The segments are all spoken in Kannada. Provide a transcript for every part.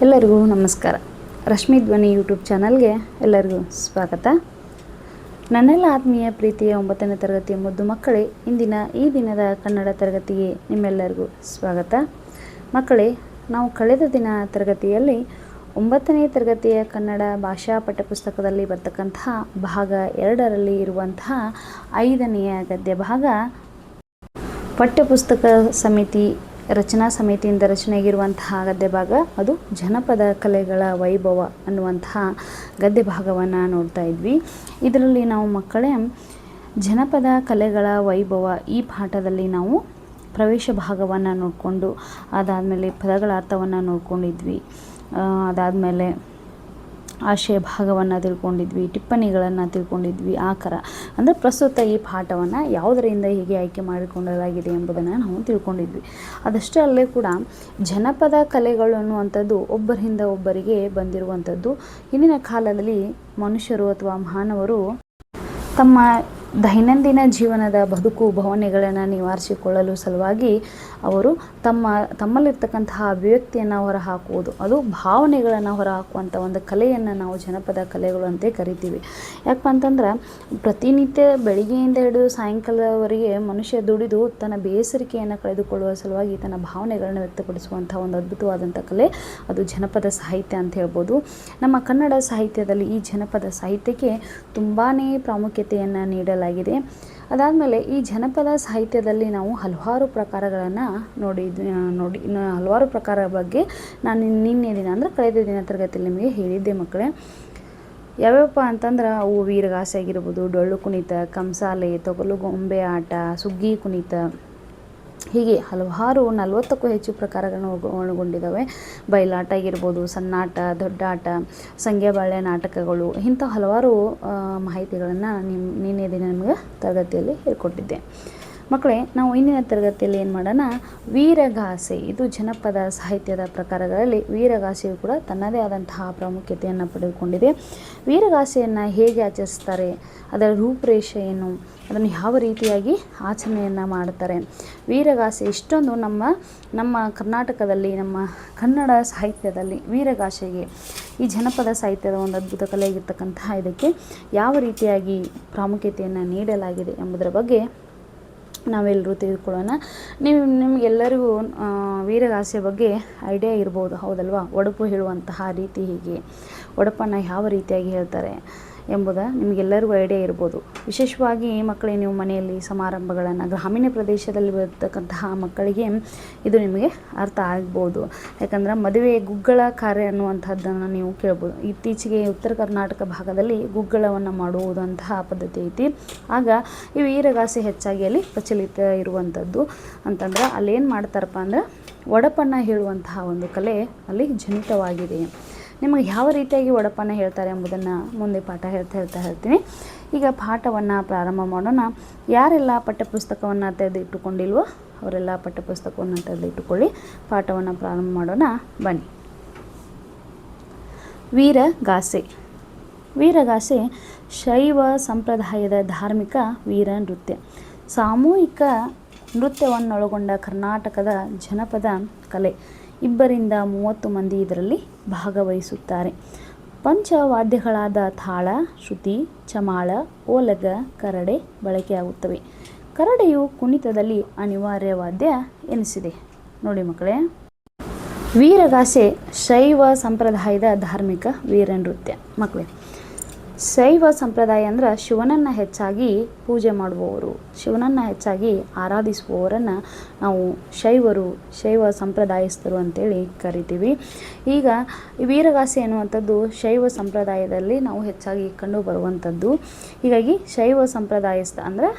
ಎಲ್ಲರಿಗೂ ನಮಸ್ಕಾರ. ರಶ್ಮಿ ಧ್ವನಿ ಯೂಟ್ಯೂಬ್ ಚಾನಲ್ಗೆ ಎಲ್ಲರಿಗೂ ಸ್ವಾಗತ. ನನ್ನೆಲ್ಲ ಆತ್ಮೀಯ ಪ್ರೀತಿಯ 9ನೇ ತರಗತಿಯ ಮುದ್ದು ಮಕ್ಕಳೇ, ಇಂದಿನ ಈ ದಿನದ ಕನ್ನಡ ತರಗತಿಗೆ ನಿಮ್ಮೆಲ್ಲರಿಗೂ ಸ್ವಾಗತ. ಮಕ್ಕಳೇ, ನಾವು ಕಳೆದ ದಿನ ತರಗತಿಯಲ್ಲಿ 9ನೇ ತರಗತಿಯ ಕನ್ನಡ ಭಾಷಾ ಪಠ್ಯಪುಸ್ತಕದಲ್ಲಿ ಬರ್ತಕ್ಕಂತಹ ಭಾಗ 2ರಲ್ಲಿ ಇರುವಂತಹ 5ನೆಯ ಗದ್ಯ ಭಾಗ ಪಠ್ಯಪುಸ್ತಕ ಸಮಿತಿ ರಚನಾ ಸಮಿತಿಯಿಂದ ರಚನೆಯಾಗಿರುವಂತಹ ಗದ್ಯ ಭಾಗ, ಅದು ಜನಪದ ಕಲೆಗಳ ವೈಭವ ಅನ್ನುವಂತಹ ಗದ್ಯ ಭಾಗವನ್ನು ನೋಡ್ತಾ ಇದ್ವಿ. ಇದರಲ್ಲಿ ನಾವು ಮಕ್ಕಳೇ ಜನಪದ ಕಲೆಗಳ ವೈಭವ ಈ ಪಾಠದಲ್ಲಿ ನಾವು ಪ್ರವೇಶ ಭಾಗವನ್ನು ನೋಡಿಕೊಂಡು ಅದಾದಮೇಲೆ ಪದಗಳ ಅರ್ಥವನ್ನು ನೋಡ್ಕೊಂಡಿದ್ವಿ. ಅದಾದಮೇಲೆ ಆಶಯ ಭಾಗವನ್ನು ತಿಳ್ಕೊಂಡಿದ್ವಿ, ಟಿಪ್ಪಣಿಗಳನ್ನು ತಿಳ್ಕೊಂಡಿದ್ವಿ. ಆಕರ ಅಂದರೆ ಪ್ರಸ್ತುತ ಈ ಪಾಠವನ್ನು ಯಾವುದರಿಂದ ಹೇಗೆ ಆಯ್ಕೆ ಮಾಡಿಕೊಳ್ಳಲಾಗಿದೆ ಎಂಬುದನ್ನು ನಾವು ತಿಳ್ಕೊಂಡಿದ್ವಿ. ಅದಷ್ಟೇ ಅಲ್ಲೇ ಕೂಡ ಜನಪದ ಕಲೆಗಳು ಅನ್ನುವಂಥದ್ದು ಒಬ್ಬರಿಂದ ಒಬ್ಬರಿಗೆ ಬಂದಿರುವಂಥದ್ದು. ಹಿಂದಿನ ಕಾಲದಲ್ಲಿ ಮನುಷ್ಯರು ಅಥವಾ ಮಾನವರು ತಮ್ಮ ದೈನಂದಿನ ಜೀವನದ ಬದುಕು ಭಾವನೆಗಳನ್ನು ನಿವಾರಿಸಿಕೊಳ್ಳಲು ಸಲುವಾಗಿ ಅವರು ತಮ್ಮಲ್ಲಿರ್ತಕ್ಕಂತಹ ಅಭಿವ್ಯಕ್ತಿಯನ್ನು ಹೊರಹಾಕುವುದು, ಅದು ಭಾವನೆಗಳನ್ನು ಹೊರಹಾಕುವಂಥ ಒಂದು ಕಲೆಯನ್ನು ನಾವು ಜನಪದ ಕಲೆಗಳು ಅಂತ ಕರಿತೀವಿ. ಯಾಕಪ್ಪ ಅಂತಂದ್ರೆ ಪ್ರತಿನಿತ್ಯ ಬೆಳಿಗ್ಗೆಯಿಂದ ಹಿಡಿದು ಸಾಯಂಕಾಲದವರೆಗೆ ಮನುಷ್ಯ ದುಡಿದು ತನ್ನ ಬೇಸರಿಕೆಯನ್ನು ಕಳೆದುಕೊಳ್ಳುವ ಸಲುವಾಗಿ ತನ್ನ ಭಾವನೆಗಳನ್ನು ವ್ಯಕ್ತಪಡಿಸುವಂಥ ಒಂದು ಅದ್ಭುತವಾದಂಥ ಕಲೆ ಅದು ಜನಪದ ಸಾಹಿತ್ಯ ಅಂತ ಹೇಳ್ಬೋದು. ನಮ್ಮ ಕನ್ನಡ ಸಾಹಿತ್ಯದಲ್ಲಿ ಈ ಜನಪದ ಸಾಹಿತ್ಯಕ್ಕೆ ತುಂಬಾ ಪ್ರಾಮುಖ್ಯತೆಯನ್ನು ನೀಡಲಾಗಿದೆ. ಅದಾದಮೇಲೆ ಈ ಜನಪದ ಸಾಹಿತ್ಯದಲ್ಲಿ ನಾವು ಹಲವಾರು ಪ್ರಕಾರಗಳನ್ನು ನೋಡಿ ಹಲವಾರು ಪ್ರಕಾರ ಬಗ್ಗೆ ನಾನು ನಿನ್ನೆ ದಿನ ಅಂದರೆ ಕಳೆದ ದಿನ ತರಗತಿಯಲ್ಲಿ ನಿಮಗೆ ಹೇಳಿದ್ದೆ ಮಕ್ಕಳೇ. ಯಾವ್ಯಾವಪ್ಪ ಅಂತಂದ್ರೆ ಅವು ವೀರಗಾಸೆ ಆಗಿರ್ಬೋದು, ಡೊಳ್ಳು ಕುಣಿತ, ಕಂಸಾಲೆ, ತೊಗಲು ಗೊಂಬೆ ಆಟ, ಸುಗ್ಗಿ ಕುಣಿತ, ಹೀಗೆ ಹಲವಾರು 40ಕ್ಕೂ ಹೆಚ್ಚು ಪ್ರಕಾರಗಳನ್ನು ಒಳಗೊಂಡಿದ್ದಾವೆ. ಬಯಲಾಟ ಆಗಿರ್ಬೋದು, ಸಣ್ಣಾಟ, ದೊಡ್ಡಾಟ, ಸಂಗ್ಯಾ ಬಾಳ್ಯ ನಾಟಕಗಳು, ಇಂಥ ಹಲವಾರು ಮಾಹಿತಿಗಳನ್ನು ನಿನ್ನೆ ದಿನ ನಿಮಗೆ ತರಗತಿಯಲ್ಲಿ ಹೇಳ್ಕೊಟ್ಟಿದ್ದೆ. ಮಕ್ಕಳೇ, ನಾವು ಇಂದಿನ ತರಗತಿಯಲ್ಲಿ ಏನು ಮಾಡೋಣ, ವೀರಗಾಸೆ, ಇದು ಜನಪದ ಸಾಹಿತ್ಯದ ಪ್ರಕಾರಗಳಲ್ಲಿ ವೀರಗಾಸೆಯು ಕೂಡ ತನ್ನದೇ ಆದಂತಹ ಪ್ರಾಮುಖ್ಯತೆಯನ್ನು ಪಡೆದುಕೊಂಡಿದೆ. ವೀರಗಾಸೆಯನ್ನು ಹೇಗೆ ಆಚರಿಸ್ತಾರೆ, ಅದರ ರೂಪುರೇಷೆ ಏನು, ಅದನ್ನು ಯಾವ ರೀತಿಯಾಗಿ ಆಚರಣೆಯನ್ನು ಮಾಡ್ತಾರೆ, ವೀರಗಾಸೆ ಇಷ್ಟೊಂದು ನಮ್ಮ ಕರ್ನಾಟಕದಲ್ಲಿ ನಮ್ಮ ಕನ್ನಡ ಸಾಹಿತ್ಯದಲ್ಲಿ ವೀರಗಾಸೆಗೆ ಈ ಜನಪದ ಸಾಹಿತ್ಯದ ಒಂದು ಅದ್ಭುತ ಕಲೆಯಾಗಿರ್ತಕ್ಕಂತಹ ಇದಕ್ಕೆ ಯಾವ ರೀತಿಯಾಗಿ ಪ್ರಾಮುಖ್ಯತೆಯನ್ನು ನೀಡಲಾಗಿದೆ ಎಂಬುದರ ಬಗ್ಗೆ ನಾವೆಲ್ಲರೂ ತಿಳಿದುಕೊಳ್ಳೋಣ. ನಿಮಗೆಲ್ಲರಿಗೂ ವೀರಗಾಸೆ ಬಗ್ಗೆ ಐಡಿಯಾ ಇರ್ಬೋದು, ಹೌದಲ್ವಾ? ಒಡಪು ಹೇಳುವಂತಹ ರೀತಿ ಹೀಗೆ, ಒಡಪನ್ನು ಯಾವ ರೀತಿಯಾಗಿ ಹೇಳ್ತಾರೆ ಎಂಬುದು ನಿಮಗೆಲ್ಲರಿಗೂ ಐಡಿಯಾ ಇರ್ಬೋದು. ವಿಶೇಷವಾಗಿ ಮಕ್ಕಳೇ, ನೀವು ಮನೆಯಲ್ಲಿ ಸಮಾರಂಭಗಳನ್ನು ಗ್ರಾಮೀಣ ಪ್ರದೇಶದಲ್ಲಿ ಬರ್ತಕ್ಕಂತಹ ಮಕ್ಕಳಿಗೆ ಇದು ನಿಮಗೆ ಅರ್ಥ ಆಗ್ಬೋದು. ಯಾಕಂದ್ರೆ ಮದುವೆ ಗುಗ್ಗಳ ಕಾರ್ಯ ಅನ್ನುವಂಥದ್ದನ್ನು ನೀವು ಕೇಳ್ಬೋದು. ಇತ್ತೀಚೆಗೆ ಉತ್ತರ ಕರ್ನಾಟಕ ಭಾಗದಲ್ಲಿ ಗುಗ್ಗಳವನ್ನು ಮಾಡುವುದಂತಹ ಪದ್ಧತಿ ಐತಿ. ಆಗ ಈ ವೀರಗಾಸೆ ಹೆಚ್ಚಾಗಿ ಅಲ್ಲಿ ಪ್ರಚಲಿತ ಇರುವಂಥದ್ದು. ಅಂತಂದ್ರೆ ಅಲ್ಲೇನು ಮಾಡ್ತಾರಪ್ಪ ಅಂದ್ರೆ ಒಡಪನ್ನು ಹೇಳುವಂತಹ ಒಂದು ಕಲೆ ಅಲ್ಲಿ ಜನಿತವಾಗಿದೆ. ನಿಮಗೆ ಯಾವ ರೀತಿಯಾಗಿ ಒಡಪನ್ನು ಹೇಳ್ತಾರೆ ಎಂಬುದನ್ನು ಮುಂದೆ ಪಾಠ ಹೇಳ್ತೀನಿ. ಈಗ ಪಾಠವನ್ನು ಪ್ರಾರಂಭ ಮಾಡೋಣ. ಯಾರೆಲ್ಲ ಪಠ್ಯಪುಸ್ತಕವನ್ನು ತೆಗೆದಿಟ್ಟುಕೊಂಡಿಲ್ವೋ ಅವರೆಲ್ಲ ಪಠ್ಯಪುಸ್ತಕವನ್ನು ತೆಗೆದಿಟ್ಟುಕೊಳ್ಳಿ. ಪಾಠವನ್ನು ಪ್ರಾರಂಭ ಮಾಡೋಣ, ಬನ್ನಿ. ವೀರಗಾಸೆ ಶೈವ ಸಂಪ್ರದಾಯದ ಧಾರ್ಮಿಕ ವೀರ ನೃತ್ಯ, ಸಾಮೂಹಿಕ ನೃತ್ಯವನ್ನೊಳಗೊಂಡ ಕರ್ನಾಟಕದ ಜನಪದ ಕಲೆ. 2ರಿಂದ 30 ಮಂದಿ ಇದರಲ್ಲಿ ಭಾಗವಹಿಸುತ್ತಾರೆ. ಪಂಚವಾದ್ಯಗಳಾದ ತಾಳ, ಶ್ರುತಿ, ಚಮಾಳ, ಓಲಗ, ಕರಡೆ ಬಳಕೆಯಾಗುತ್ತವೆ. ಕರಡೆಯು ಕುಣಿತದಲ್ಲಿ ಅನಿವಾರ್ಯ ವಾದ್ಯ ಎನಿಸಿದೆ. ನೋಡಿ ಮಕ್ಕಳೇ, ವೀರಗಾಸೆ ಶೈವ ಸಂಪ್ರದಾಯದ ಧಾರ್ಮಿಕ ವೀರ ನೃತ್ಯ. ಮಕ್ಕಳೇ, ಶೈವ ಸಂಪ್ರದಾಯ ಅಂದ್ರೆ ಶಿವನನ್ನು ಹೆಚ್ಚಾಗಿ ಪೂಜೆ ಮಾಡುವವರು, ಶಿವನನ್ನು ಹೆಚ್ಚಾಗಿ ಆರಾಧಿಸುವವರನ್ನು ನಾವು ಶೈವ ಸಂಪ್ರದಾಯಸ್ಥರು ಅಂತೇಳಿ ಕರಿತೀವಿ. ಈಗ ವೀರಗಾಸೆ ಅನ್ನುವಂಥದ್ದು ಶೈವ ಸಂಪ್ರದಾಯದಲ್ಲಿ ನಾವು ಹೆಚ್ಚಾಗಿ ಕಂಡು ಬರುವಂಥದ್ದು. ಹೀಗಾಗಿ ಶೈವ ಸಂಪ್ರದಾಯಸ್ಥ ಅಂದರೆ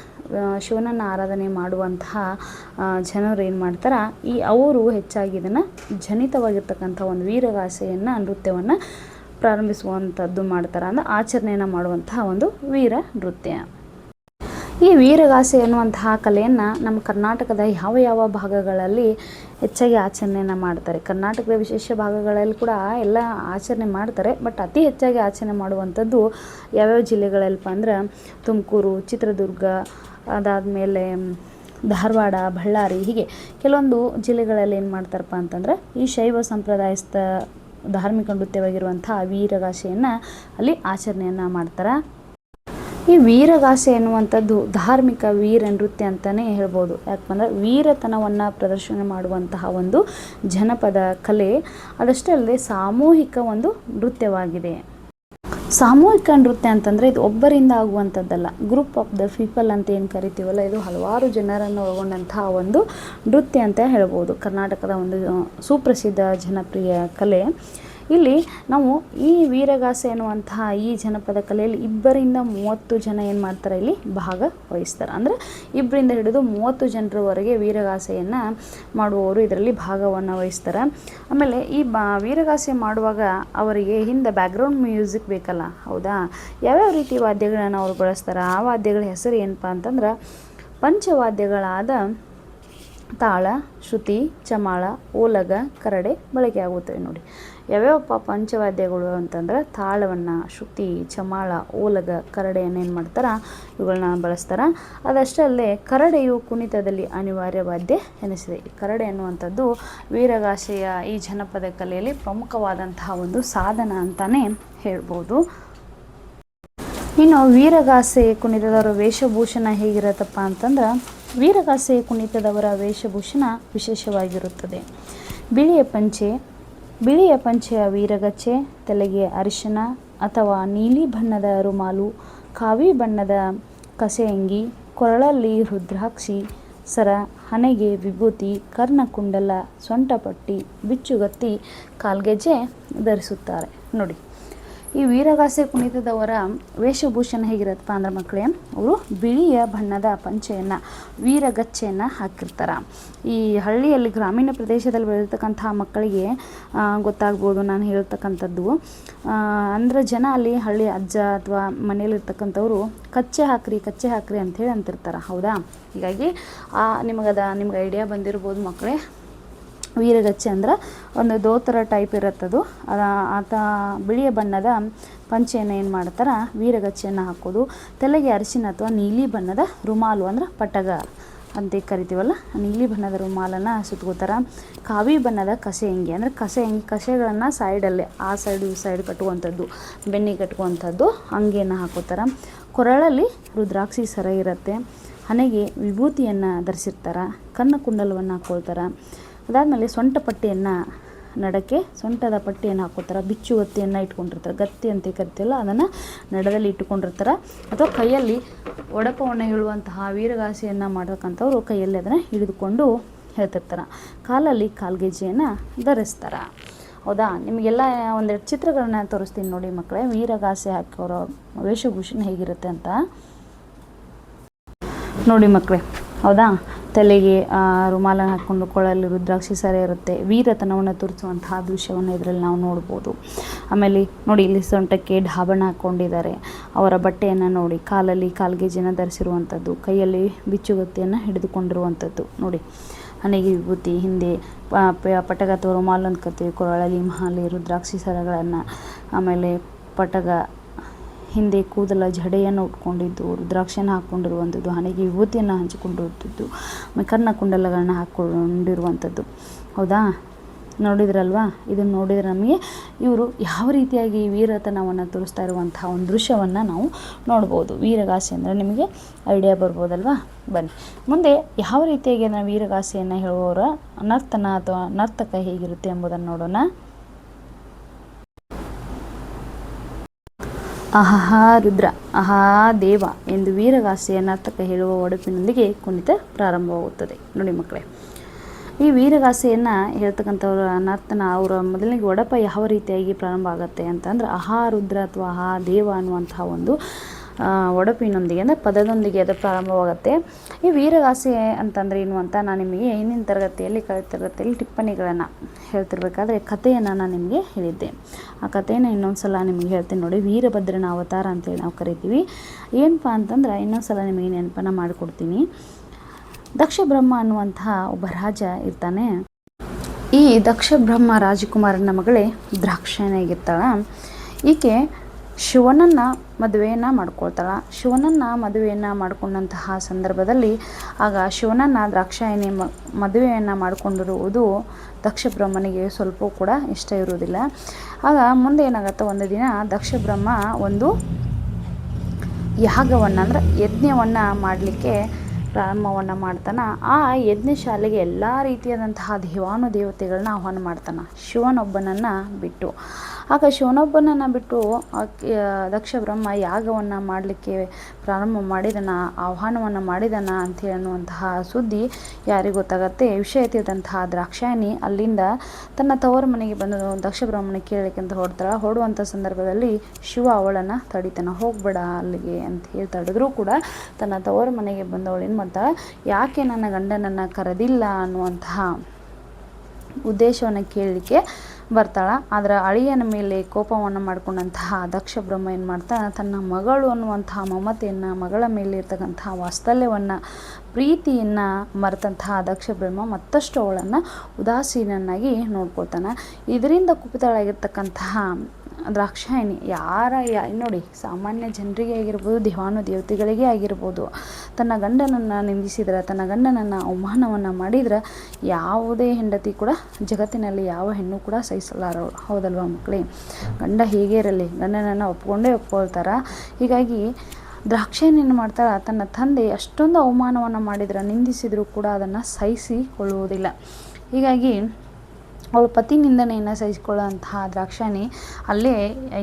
ಶಿವನನ್ನು ಆರಾಧನೆ ಮಾಡುವಂತಹ ಜನರು ಏನು ಮಾಡ್ತಾರೆ, ಅವರು ಹೆಚ್ಚಾಗಿ ಇದನ್ನು ಜನಿತವಾಗಿರ್ತಕ್ಕಂಥ ಒಂದು ವೀರಗಾಸೆಯನ್ನು ನೃತ್ಯವನ್ನು ಪ್ರಾರಂಭಿಸುವಂಥದ್ದು ಮಾಡ್ತಾರೆ, ಅಂದರೆ ಆಚರಣೆಯನ್ನು ಮಾಡುವಂತಹ ಒಂದು ವೀರ ನೃತ್ಯ. ಈ ವೀರಗಾಸೆ ಎನ್ನುವಂತಹ ಕಲೆಯನ್ನು ನಮ್ಮ ಕರ್ನಾಟಕದ ಯಾವ ಭಾಗಗಳಲ್ಲಿ ಹೆಚ್ಚಾಗಿ ಆಚರಣೆಯನ್ನು ಮಾಡ್ತಾರೆ. ಕರ್ನಾಟಕದ ವಿಶೇಷ ಭಾಗಗಳಲ್ಲಿ ಕೂಡ ಎಲ್ಲ ಆಚರಣೆ ಮಾಡ್ತಾರೆ, ಬಟ್ ಅತಿ ಹೆಚ್ಚಾಗಿ ಆಚರಣೆ ಮಾಡುವಂಥದ್ದು ಯಾವ್ಯಾವ ಜಿಲ್ಲೆಗಳಲ್ಲಪ್ಪ ಅಂದ್ರೆ ತುಮಕೂರು, ಚಿತ್ರದುರ್ಗ, ಅದಾದಮೇಲೆ ಧಾರವಾಡ, ಬಳ್ಳಾರಿ, ಹೀಗೆ ಕೆಲವೊಂದು ಜಿಲ್ಲೆಗಳಲ್ಲಿ ಏನು ಮಾಡ್ತಾರಪ್ಪ ಅಂತಂದ್ರೆ ಈ ಶೈವ ಸಂಪ್ರದಾಯಸ್ಥ ಧಾರ್ಮಿಕ ನೃತ್ಯವಾಗಿರುವಂಥ ವೀರಗಾಸೆಯನ್ನು ಅಲ್ಲಿ ಆಚರಣೆಯನ್ನು ಮಾಡ್ತಾರೆ. ಈ ವೀರಗಾಸೆ ಎನ್ನುವಂಥದ್ದು ಧಾರ್ಮಿಕ ವೀರ ನೃತ್ಯ ಅಂತಲೇ ಹೇಳ್ಬೋದು. ಯಾಕಂದರೆ ವೀರತನವನ್ನು ಪ್ರದರ್ಶನ ಮಾಡುವಂತಹ ಒಂದು ಜನಪದ ಕಲೆ. ಅದಷ್ಟೇ ಅಲ್ಲದೆ ಸಾಮೂಹಿಕ ಒಂದು ನೃತ್ಯವಾಗಿದೆ. ಸಾಮೂಹಿಕ ನೃತ್ಯ ಅಂತಂದರೆ ಇದು ಒಬ್ಬರಿಂದ ಆಗುವಂಥದ್ದಲ್ಲ, ಗ್ರೂಪ್ ಆಫ್ ದ ಪೀಪಲ್ ಅಂತ ಏನು ಕರಿತೀವಲ್ಲ, ಇದು ಹಲವಾರು ಜನರನ್ನು ಒಳಗೊಂಡಂತಹ ಒಂದು ನೃತ್ಯ ಅಂತ ಹೇಳ್ಬೋದು. ಕರ್ನಾಟಕದ ಒಂದು ಸುಪ್ರಸಿದ್ಧ ಜನಪ್ರಿಯ ಕಲೆ. ಇಲ್ಲಿ ನಾವು ಈ ವೀರಗಾಸೆ ಎನ್ನುವಂತಹ ಈ ಜನಪದ ಕಲೆಯಲ್ಲಿ 2-30 ಜನ ಏನು ಮಾಡ್ತಾರೆ, ಇಲ್ಲಿ ಭಾಗವಹಿಸ್ತಾರೆ. ಅಂದರೆ 2ರಿಂದ ಹಿಡಿದು 30 ಜನರವರೆಗೆ ವೀರಗಾಸೆಯನ್ನು ಮಾಡುವವರು ಇದರಲ್ಲಿ ಭಾಗವನ್ನು ವಹಿಸ್ತಾರೆ. ಆಮೇಲೆ ಈ ವೀರಗಾಸೆ ಮಾಡುವಾಗ ಅವರಿಗೆ ಹಿಂದೆ ಬ್ಯಾಕ್ಗ್ರೌಂಡ್ ಮ್ಯೂಸಿಕ್ ಬೇಕಲ್ಲ, ಹೌದಾ? ಯಾವ್ಯಾವ ರೀತಿ ವಾದ್ಯಗಳನ್ನು ಅವರು ಬಳಸ್ತಾರೆ, ಆ ವಾದ್ಯಗಳ ಹೆಸರು ಏನಪ್ಪ ಅಂತಂದ್ರೆ ಪಂಚವಾದ್ಯಗಳಾದ ತಾಳ, ಶ್ರುತಿ, ಚಮಾಳ, ಓಲಗ, ಕರಡೆ ಬಳಕೆ ಆಗುತ್ತವೆ. ನೋಡಿ ಯಾವ್ಯಾವಪ್ಪ ಪಂಚವಾದ್ಯಗಳು ಅಂತಂದ್ರೆ ತಾಳವನ್ನು, ಶ್ರುತಿ, ಚಮಾಳ, ಓಲಗ, ಕರಡೆಯನ್ನು ಏನು ಮಾಡ್ತಾರೆ, ಇವುಗಳನ್ನ ಬಳಸ್ತಾರೆ. ಅದಷ್ಟೇ ಅಲ್ಲದೆ ಕರಡೆಯು ಕುಣಿತದಲ್ಲಿ ಅನಿವಾರ್ಯ ವಾದ್ಯ ಎನಿಸಿದೆ. ಕರಡೆ ಅನ್ನುವಂಥದ್ದು ವೀರಗಾಸೆಯ ಈ ಜನಪದ ಕಲೆಯಲ್ಲಿ ಪ್ರಮುಖವಾದಂತಹ ಒಂದು ಸಾಧನ ಅಂತಲೇ ಹೇಳ್ಬೋದು. ಇನ್ನು ವೀರಗಾಸೆ ಕುಣಿತದವರ ವೇಷಭೂಷಣ ಹೇಗಿರುತ್ತಪ್ಪ ಅಂತಂದ್ರೆ, ವೀರಗಾಸೆ ಕುಣಿತದವರ ವೇಷಭೂಷಣ ವಿಶೇಷವಾಗಿರುತ್ತದೆ. ಬಿಳಿಯ ಪಂಚೆಯ ವೀರಗಚ್ಚೆ, ತಲೆಗೆ ಅರಿಶಿನ ಅಥವಾ ನೀಲಿ ಬಣ್ಣದ ರುಮಾಲು, ಕಾವಿ ಬಣ್ಣದ ಕಸೆಯಂಗಿ, ಕೊರಳಲ್ಲಿ ರುದ್ರಾಕ್ಷಿ ಸರ, ಹಣೆಗೆ ವಿಭೂತಿ, ಕರ್ಣಕುಂಡಲ, ಸೊಂಟಪಟ್ಟಿ, ಬಿಚ್ಚುಗತ್ತಿ, ಕಾಲ್ಗೆಜ್ಜೆ ಧರಿಸುತ್ತಾರೆ. ನೋಡಿ ಈ ವೀರಗಾಸೆ ಕುಣಿತದವರ ವೇಷಭೂಷಣ ಹೇಗಿರುತ್ತಪ್ಪ ಅಂದ್ರೆ ಮಕ್ಕಳೇ, ಅವರು ಬಿಳಿಯ ಬಣ್ಣದ ಪಂಚೆಯನ್ನು, ವೀರಗಚ್ಚೆಯನ್ನು ಹಾಕಿರ್ತಾರೆ. ಈ ಹಳ್ಳಿಯಲ್ಲಿ ಗ್ರಾಮೀಣ ಪ್ರದೇಶದಲ್ಲಿ ಬೆಳೆದಿರ್ತಕ್ಕಂಥ ಮಕ್ಕಳಿಗೆ ಗೊತ್ತಾಗ್ಬೋದು ನಾನು ಹೇಳ್ತಕ್ಕಂಥದ್ದು. ಅಂದರೆ ಜನ ಅಲ್ಲಿ ಹಳ್ಳಿ ಅಜ್ಜ ಅಥವಾ ಮನೇಲಿರ್ತಕ್ಕಂಥವ್ರು ಕಚ್ಚೆ ಹಾಕ್ರಿ ಅಂಥೇಳಿ ಅಂತಿರ್ತಾರೆ, ಹೌದಾ? ಹೀಗಾಗಿ ನಿಮ್ಗೆ ಐಡಿಯಾ ಬಂದಿರ್ಬೋದು ಮಕ್ಕಳೇ. ವೀರಗಚ್ಚೆ ಅಂದ್ರೆ ಒಂದು ದೋತರ ಟೈಪ್ ಇರುತ್ತದು. ಆತ ಬಿಳಿಯ ಬಣ್ಣದ ಪಂಚೆಯನ್ನು ಏನು ಮಾಡ್ತಾರೆ, ವೀರಗಚ್ಚೆಯನ್ನು ಹಾಕೋದು. ತಲೆಗೆ ಅರಿಶಿನ ಅಥವಾ ನೀಲಿ ಬಣ್ಣದ ರುಮಾಲು ಅಂದ್ರೆ ಪಟಗ ಅಂತ ಕರಿತೀವಲ್ಲ, ನೀಲಿ ಬಣ್ಣದ ರುಮಾಲನ್ನು ಸುತ್ಕೋತಾರೆ. ಕಾವಿ ಬಣ್ಣದ ಕಸೆಯಂಗಿ ಅಂದರೆ ಕಸೆಗಳನ್ನು ಸೈಡಲ್ಲೇ ಆ ಸೈಡು ಈ ಸೈಡ್ ಕಟ್ಟುವಂಥದ್ದು, ಬೆನ್ನಿಗೆ ಕಟ್ಟುವಂಥದ್ದು ಅಂಗಿಯನ್ನು ಹಾಕೋತಾರೆ. ಕೊರಳಲ್ಲಿ ರುದ್ರಾಕ್ಷಿ ಸರ ಇರುತ್ತೆ. ಹಣೆಗೆ ವಿಭೂತಿಯನ್ನು ಧರಿಸಿರ್ತಾರೆ. ಕರ್ಣಕುಂಡಲವನ್ನು ಹಾಕ್ಕೊಳ್ತಾರೆ. ಅದಾದಮೇಲೆ ಸೊಂಟದ ಪಟ್ಟಿಯನ್ನು ಹಾಕೋತಾರೆ. ಬಿಚ್ಚುಗತ್ತಿಯನ್ನು ಇಟ್ಕೊಂಡಿರ್ತಾರೆ. ಗತ್ತಿ ಅಂತ ಕರಿತೀವಲ್ಲ, ಅದನ್ನು ನಡದಲ್ಲಿ ಇಟ್ಟುಕೊಂಡಿರ್ತಾರೆ. ಅಥವಾ ಕೈಯಲ್ಲಿ ಒಡಪವನ್ನು ಹೇಳುವಂತಹ ವೀರಗಾಸೆಯನ್ನು ಮಾಡತಕ್ಕಂಥವ್ರು ಕೈಯಲ್ಲಿ ಅದನ್ನು ಹಿಡಿದುಕೊಂಡು ಹೇಳ್ತಿರ್ತಾರೆ. ಕಾಲಲ್ಲಿ ಕಾಲ್ಗೆಜ್ಜೆಯನ್ನು ಧರಿಸ್ತಾರೆ. ಹೌದಾ? ನಿಮಗೆಲ್ಲ ಒಂದೆರಡು ಚಿತ್ರಗಳನ್ನ ತೋರಿಸ್ತೀನಿ ನೋಡಿ ಮಕ್ಕಳೇ, ವೀರಗಾಸೆ ಹಾಕೋರ ವೇಷಭೂಷಣ ಹೇಗಿರುತ್ತೆ ಅಂತ ನೋಡಿ ಮಕ್ಕಳೇ. ಹೌದಾ? ತಲೆಗೆ ರುಮಾಲನ್ನು ಹಾಕ್ಕೊಂಡು ಕೊಳಲ್ಲಿ ರುದ್ರಾಕ್ಷಿ ಸರ ಇರುತ್ತೆ. ವೀರತನವನ್ನು ತೋರಿಸುವಂತಹ ದೃಶ್ಯವನ್ನು ಇದರಲ್ಲಿ ನಾವು ನೋಡ್ಬೋದು. ಆಮೇಲೆ ನೋಡಿ ಇಲ್ಲಿ ಸೊಂಟಕ್ಕೆ ಢಾಬಣ ಹಾಕ್ಕೊಂಡಿದ್ದಾರೆ. ಅವರ ಬಟ್ಟೆಯನ್ನು ನೋಡಿ, ಕಾಲಲ್ಲಿ ಕಾಲ್ಗೆಜ್ಜೆಯನ್ನು ಧರಿಸಿರುವಂಥದ್ದು, ಕೈಯಲ್ಲಿ ಬಿಚ್ಚುಗತ್ತಿಯನ್ನು ಹಿಡಿದುಕೊಂಡಿರುವಂಥದ್ದು ನೋಡಿ. ಹಣೆಗೆ ವಿಭೂತಿ, ಹಿಂದೆ ಪಟಗ ಅಥವಾ ರುಮಾಲು ಅಂತ ಕರಿತೀವಿ, ಕೊರಳಲ್ಲಿ ಮಾಲೆ, ರುದ್ರಾಕ್ಷಿ ಸರಗಳನ್ನು, ಆಮೇಲೆ ಪಟಗ, ಹಿಂದೆ ಕೂದಲ ಜಡೆಯನ್ನು ಉಟ್ಕೊಂಡಿದ್ದು, ರುದ್ರಾಕ್ಷಿಯನ್ನು ಹಾಕ್ಕೊಂಡಿರುವಂಥದ್ದು, ಹಣೆಗೆ ವಿಭೂತಿಯನ್ನು ಹಂಚಿಕೊಂಡಿರುವಂಥದ್ದು, ಕರ್ಣಕುಂಡಲಗಳನ್ನ ಹಾಕ್ಕೊಂಡಿರುವಂಥದ್ದು. ಹೌದಾ? ನೋಡಿದ್ರಲ್ವಾ? ಇದನ್ನು ನೋಡಿದರೆ ನಮಗೆ ಇವರು ಯಾವ ರೀತಿಯಾಗಿ ವೀರತನವನ್ನು ತೋರಿಸ್ತಾ ಇರುವಂತಹ ಒಂದು ದೃಶ್ಯವನ್ನು ನಾವು ನೋಡ್ಬೋದು. ವೀರಗಾಸೆ ಅಂದರೆ ನಿಮಗೆ ಐಡಿಯಾ ಬರ್ಬೋದಲ್ವಾ? ಬನ್ನಿ ಮುಂದೆ ಯಾವ ರೀತಿಯಾಗಿ ನಾವು ವೀರಗಾಸೆಯನ್ನು ಹೇಳುವವರ ನರ್ತನ ಅಥವಾ ನರ್ತಕ ಹೇಗಿರುತ್ತೆ ಎಂಬುದನ್ನು ನೋಡೋಣ. ಅಹಾ ರುದ್ರ, ಅಹಾ ದೇವ ಎಂದು ವೀರಗಾಸೆಯ ನರ್ತಕ ಹೇಳುವ ಒಡಪಿನೊಂದಿಗೆ ಕುಣಿತ ಪ್ರಾರಂಭವಾಗುತ್ತದೆ. ನೋಡಿ ಮಕ್ಕಳೇ, ಈ ವೀರಗಾಸೆಯನ್ನು ಹೇಳ್ತಕ್ಕಂಥವ್ರ ನರ್ತನ ಅವರ ಮೊದಲನಿಗೆ ಒಡಪ ಯಾವ ರೀತಿಯಾಗಿ ಪ್ರಾರಂಭ ಆಗುತ್ತೆ ಅಂತಂದ್ರೆ ಅಹಾ ರುದ್ರ ಅಥವಾ ಅಹಾ ದೇವ ಅನ್ನುವಂತಹ ಒಂದು ಒಡಪಿನೊಂದಿಗೆ ಅಂದರೆ ಪದದೊಂದಿಗೆ ಅದು ಪ್ರಾರಂಭವಾಗುತ್ತೆ. ಈ ವೀರಗಾಸೆ ಅಂತಂದರೆ ಏನು ಅಂತ ನಾನು ನಿಮಗೆ ಹಿಂದಿನ ಕಳೆದ ತರಗತಿಯಲ್ಲಿ ಟಿಪ್ಪಣಿಗಳನ್ನು ಹೇಳ್ತಿರ್ಬೇಕಾದ್ರೆ ಕಥೆಯನ್ನು ನಾನು ನಿಮಗೆ ಹೇಳಿದ್ದೆ. ಆ ಕಥೆಯನ್ನು ಇನ್ನೊಂದು ಸಲ ನಿಮಗೆ ಹೇಳ್ತೀನಿ ನೋಡಿ. ವೀರಭದ್ರನ ಅವತಾರ ಅಂತೇಳಿ ನಾವು ಕರಿತೀವಿ. ಏನಪ್ಪ ಅಂತಂದ್ರೆ ಇನ್ನೊಂದು ಸಲ ನಿಮಗೆ ನೆನಪನ್ನು ಮಾಡಿಕೊಡ್ತೀನಿ. ದಕ್ಷ ಬ್ರಹ್ಮ ಅನ್ನುವಂತಹ ಒಬ್ಬ ರಾಜ ಇರ್ತಾನೆ. ಈ ದಕ್ಷ ಬ್ರಹ್ಮ ರಾಜಕುಮಾರನ ಮಗಳೇ ದ್ರಾಕ್ಷಾಯಣಿಯಾಗಿರ್ತಾಳೆ. ಈಕೆ ಶಿವನನ್ನು ಮದುವೆಯನ್ನು ಮಾಡ್ಕೊಳ್ತಾಳೆ. ಶಿವನನ್ನು ಮದುವೆಯನ್ನು ಮಾಡಿಕೊಂಡಂತಹ ಸಂದರ್ಭದಲ್ಲಿ ಆಗ ಶಿವನನ್ನು ದ್ರಾಕ್ಷಾಯಣಿ ಮದುವೆಯನ್ನು ಮಾಡಿಕೊಂಡಿರುವುದು ದಕ್ಷ ಬ್ರಹ್ಮನಿಗೆ ಸ್ವಲ್ಪ ಕೂಡ ಇಷ್ಟ ಇರುವುದಿಲ್ಲ. ಆಗ ಮುಂದೆ ಏನಾಗುತ್ತೆ, ಒಂದು ದಿನ ದಕ್ಷ ಬ್ರಹ್ಮ ಒಂದು ಯಾಗವನ್ನು ಅಂದರೆ ಯಜ್ಞವನ್ನು ಮಾಡಲಿಕ್ಕೆ ಪ್ರಾರಂಭವನ್ನು ಮಾಡ್ತಾನೆ. ಆ ಯಜ್ಞಶಾಲೆಗೆ ಎಲ್ಲ ರೀತಿಯಾದಂತಹ ದೇವಾನುದೇವತೆಗಳನ್ನ ಆಹ್ವಾನ ಮಾಡ್ತಾನೆ, ಶಿವನೊಬ್ಬನನ್ನು ಬಿಟ್ಟು. ಆಗ ಶಿವನೊಬ್ಬನನ್ನು ಬಿಟ್ಟು ದಕ್ಷ ಬ್ರಹ್ಮ ಯಾಗವನ್ನು ಮಾಡಲಿಕ್ಕೆ ಪ್ರಾರಂಭ ಮಾಡಿದನ, ಆಹ್ವಾನವನ್ನು ಮಾಡಿದನ ಅಂಥೇಳಿ ಅನ್ನುವಂತಹ ಸುದ್ದಿ ಯಾರಿಗೆ ಗೊತ್ತಾಗತ್ತೆ, ವಿಷಯ ತಿಳಿದಂತಹ ದ್ರಾಕ್ಷಾಯಣಿ ಅಲ್ಲಿಂದ ತನ್ನ ತವರ ಮನೆಗೆ ಬಂದು ದಕ್ಷ ಬ್ರಹ್ಮನ ಕೇಳಲಿಕ್ಕೆ ಅಂತ ಹೊರಡ್ತಾಳೆ. ಹೊರಡುವಂಥ ಸಂದರ್ಭದಲ್ಲಿ ಶಿವ ಅವಳನ್ನು ತಡಿತಾನೆ, ಹೋಗಬೇಡ ಅಲ್ಲಿಗೆ ಅಂತ ಹೇಳಿ ತಡೆದ್ರೂ ಕೂಡ ತನ್ನ ತವರ ಮನೆಗೆ ಬಂದವಳು ಏನು ಮಾಡ್ತಾಳೆ, ಯಾಕೆ ನನ್ನ ಗಂಡನನ್ನು ಕರೆದಿಲ್ಲ ಅನ್ನುವಂತಹ ಉದ್ದೇಶವನ್ನು ಕೇಳಲಿಕ್ಕೆ ಬರ್ತಾಳೆ. ಆದರೆ ಅಳಿಯನ ಮೇಲೆ ಕೋಪವನ್ನು ಮಾಡಿಕೊಂಡಂತಹ ದಕ್ಷ ಬ್ರಹ್ಮ ಏನು ಮಾಡ್ತಾನೆ, ತನ್ನ ಮಗಳು ಅನ್ನುವಂತಹ ಮಮತೆಯನ್ನು, ಮಗಳ ಮೇಲೆ ಇರ್ತಕ್ಕಂತಹ ವಾತ್ಸಲ್ಯವನ್ನು, ಪ್ರೀತಿಯನ್ನು ಮರೆತಂತಹ ದಕ್ಷ ಬ್ರಹ್ಮ ಮತ್ತಷ್ಟು ಅವಳನ್ನು ಉದಾಸೀನನ್ನಾಗಿ ನೋಡ್ಕೊಳ್ತಾನೆ. ಇದರಿಂದ ಕುಪಿತಳಾಗಿರ್ತಕ್ಕಂತಹ ದ್ರಾಕ್ಷಾಯಣಿ ನೋಡಿ, ಸಾಮಾನ್ಯ ಜನರಿಗೆ ಆಗಿರ್ಬೋದು, ದೇವಾನುದೇವತೆಗಳಿಗೆ ಆಗಿರ್ಬೋದು, ತನ್ನ ಗಂಡನನ್ನು ನಿಂದಿಸಿದ್ರೆ, ತನ್ನ ಗಂಡನನ್ನು ಅವಮಾನವನ್ನು ಮಾಡಿದರೆ ಯಾವುದೇ ಹೆಂಡತಿ ಕೂಡ ಜಗತ್ತಿನಲ್ಲಿ ಯಾವ ಹೆಣ್ಣು ಕೂಡ ಸಹಿಸಲಾರವಳು, ಹೌದಲ್ವ ಮಕ್ಕಳೇ? ಗಂಡ ಹೇಗೆ ಇರಲಿ, ಗಂಡನನ್ನು ಒಪ್ಕೊಳ್ತಾರೆ. ಹೀಗಾಗಿ ದ್ರಾಕ್ಷಾಯಣಿ ಏನು ಮಾಡ್ತಾಳೆ, ತನ್ನ ತಂದೆ ಅಷ್ಟೊಂದು ಅವಮಾನವನ್ನು ಮಾಡಿದ್ರೆ, ನಿಂದಿಸಿದರೂ ಕೂಡ ಅದನ್ನು ಸಹಿಸಿಕೊಳ್ಳುವುದಿಲ್ಲ. ಹೀಗಾಗಿ ಅವಳು ಪತಿ ನಿಂದನೆಯನ್ನು ಸಹಿಸಿಕೊಳ್ಳುವಂತಹ ದ್ರಾಕ್ಷಾಯಣಿ ಅಲ್ಲೇ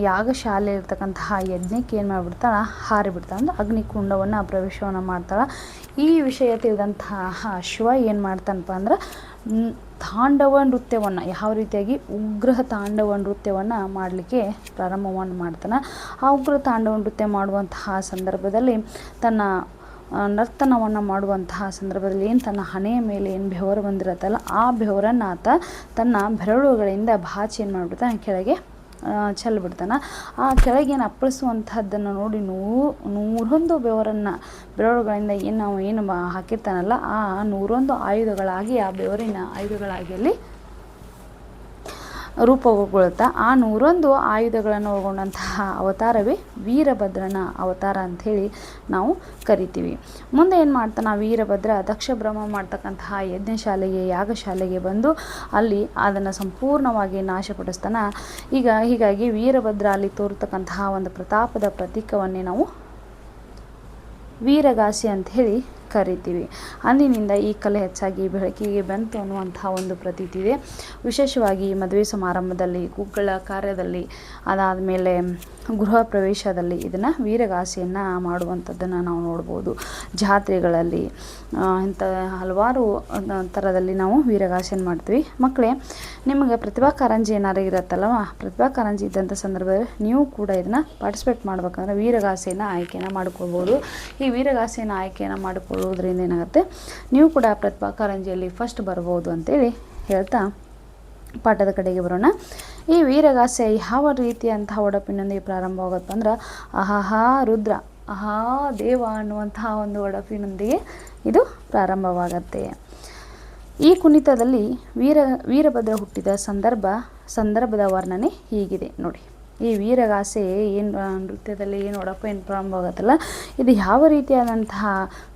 ಯಾಗಶಾಲೆ ಇರ್ತಕ್ಕಂತಹ ಯಜ್ಞಕ್ಕೆ ಏನು ಮಾಡಿಬಿಡ್ತಾಳೆ, ಹಾರಿಬಿಡ್ತಾಳೆ, ಅಂದರೆ ಅಗ್ನಿಕುಂಡವನ್ನು ಪ್ರವೇಶವನ್ನು ಮಾಡ್ತಾಳೆ. ಈ ವಿಷಯ ತಿಳಿದಂತಹ ಶಿವ ಏನು ಮಾಡ್ತಾನಪ್ಪ ಅಂದ್ರೆ, ತಾಂಡವ ನೃತ್ಯವನ್ನು, ಯಾವ ರೀತಿಯಾಗಿ ಉಗ್ರ ತಾಂಡವ ನೃತ್ಯವನ್ನು ಮಾಡಲಿಕ್ಕೆ ಪ್ರಾರಂಭವನ್ನು ಮಾಡ್ತಾನೆ. ಆ ಉಗ್ರ ತಾಂಡವ ನೃತ್ಯ ಮಾಡುವಂತಹ ಸಂದರ್ಭದಲ್ಲಿ ತನ್ನ ನರ್ತನವನ್ನು ಮಾಡುವಂತಹ ಸಂದರ್ಭದಲ್ಲಿ ಏನು ತನ್ನ ಹಣೆಯ ಮೇಲೆ ಏನು ಬೆವರು ಬಂದಿರತ್ತಲ್ಲ, ಆ ಬೆವರನ್ನು ಆತ ತನ್ನ ಬೆರಳುಗಳಿಂದ ಬಾಚಿ ಏನು ಮಾಡಿಬಿಡ್ತಾನೆ, ಕೆಳಗೆ ಚೆಲ್ಬಿಡ್ತಾನೆ. ಆ ಕೆಳಗೇನು ಅಪ್ಪಳಿಸುವಂಥದ್ದನ್ನು ನೋಡಿ 101 ಬೆವರನ್ನು ಬೆರಳುಗಳಿಂದ ಏನು ಹಾಕಿರ್ತಾನಲ್ಲ, ಆ 101 ಆಯುಧಗಳಾಗಿ, ಆ ಬೆವರಿನ ಆಯುಧಗಳಾಗಿ ಅಲ್ಲಿ ರೂಪಗೊಳ್ಳುತ್ತಾ ಆ 101 ಆಯುಧಗಳನ್ನು ಒಳಗೊಂಡಂತಹ ಅವತಾರವೇ ವೀರಭದ್ರನ ಅವತಾರ ಅಂಥೇಳಿ ನಾವು ಕರಿತೀವಿ. ಮುಂದೆ ಏನು ಮಾಡ್ತಾನೆ ವೀರಭದ್ರ, ದಕ್ಷ ಬ್ರಹ್ಮ ಮಾಡ್ತಕ್ಕಂತಹ ಯಜ್ಞಶಾಲೆಗೆ, ಯಾಗಶಾಲೆಗೆ ಬಂದು ಅಲ್ಲಿ ಅದನ್ನು ಸಂಪೂರ್ಣವಾಗಿ ನಾಶಪಡಿಸ್ತಾನೆ. ಹೀಗಾಗಿ ವೀರಭದ್ರ ಅಲ್ಲಿ ತೋರ್ತಕ್ಕಂತಹ ಒಂದು ಪ್ರತಾಪದ ಪ್ರತೀಕವನ್ನೇ ನಾವು ವೀರಗಾಸೆ ಅಂತ ಹೇಳಿ ಕರಿತೀವಿ. ಅಂದಿನಿಂದ ಈ ಕಲೆ ಹೆಚ್ಚಾಗಿ ಬೆಳಕಿಗೆ ಬಂತು ಅನ್ನುವಂಥ ಒಂದು ಪ್ರತೀತಿ ಇದೆ. ವಿಶೇಷವಾಗಿ ಮದುವೆ ಸಮಾರಂಭದಲ್ಲಿ, ಗುಗ್ಗಳ ಕಾರ್ಯದಲ್ಲಿ, ಅದಾದಮೇಲೆ ಗೃಹ ಪ್ರವೇಶದಲ್ಲಿ ಇದನ್ನು ವೀರಗಾಸೆಯನ್ನು ಮಾಡುವಂಥದ್ದನ್ನು ನಾವು ನೋಡ್ಬೋದು. ಜಾತ್ರೆಗಳಲ್ಲಿ ಇಂಥ ಹಲವಾರು ಥರದಲ್ಲಿ ನಾವು ವೀರಗಾಸೆಯನ್ನು ಮಾಡ್ತೀವಿ. ಮಕ್ಕಳೇ, ನಿಮಗೆ ಪ್ರತಿಭಾ ಕಾರಂಜಿ ಏನಾರು ಇರುತ್ತಲ್ಲವ, ಪ್ರತಿಭಾ ಕಾರಂಜಿ ಇದ್ದಂಥ ಸಂದರ್ಭದಲ್ಲಿ ನೀವು ಕೂಡ ಇದನ್ನು ಪಾರ್ಟಿಸಿಪೇಟ್ ಮಾಡ್ಬೇಕಂದ್ರೆ ವೀರಗಾಸೆಯನ್ನು ಆಯ್ಕೆಯನ್ನು ಮಾಡ್ಕೊಳ್ಬೋದು. ಈ ವೀರಗಾಸೆಯನ್ನು ಆಯ್ಕೆಯನ್ನು ಮಾಡಿಕೊಳ್ಳುವುದರಿಂದ ಏನಾಗುತ್ತೆ, ನೀವು ಕೂಡ ಪ್ರತಿಭಾ ಕಾರಂಜಿಯಲ್ಲಿ ಫಸ್ಟ್ ಬರ್ಬೋದು ಅಂತೇಳಿ ಹೇಳ್ತಾ ಪಾಠದ ಕಡೆಗೆ ಬರೋಣ. ಈ ವೀರಗಾಸೆ ಯಾವ ರೀತಿಯಂತಹ ಒಡಪಿನೊಂದಿಗೆ ಪ್ರಾರಂಭವಾಗುತ್ತೆ ಅಂದ್ರೆ, ಅಹಹಾ ರುದ್ರ, ಆಹಾ ದೇವ ಅನ್ನುವಂತಹ ಒಂದು ಒಡಪಿನೊಂದಿಗೆ ಇದು ಪ್ರಾರಂಭವಾಗತ್ತೆ. ಈ ಕುಣಿತದಲ್ಲಿ ವೀರಭದ್ರ ಹುಟ್ಟಿದ ಸಂದರ್ಭದ ವರ್ಣನೆ ಹೀಗಿದೆ ನೋಡಿ. ಈ ವೀರಗಾಸೆ ಏನು ನೃತ್ಯದಲ್ಲಿ ಏನು ಒಡಪು ಏನು ಪ್ರಾರಂಭವಾಗುತ್ತಲ್ಲ, ಇದು ಯಾವ ರೀತಿಯಾದಂತಹ